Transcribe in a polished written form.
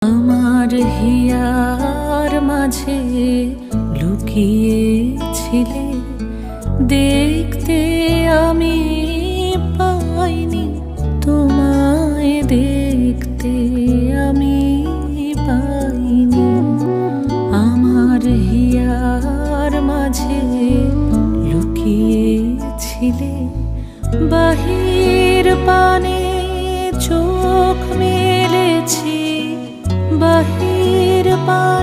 আমার হিয়ার মাঝে লুকিয়েছিলে, দেখতে আমি পাইনি তোমায়, দেখতে আমি পাইনি। আমার হিয়ার মাঝে লুকিয়েছিলে, বাহির পানে চোখ মেলেছি, বাহির পানে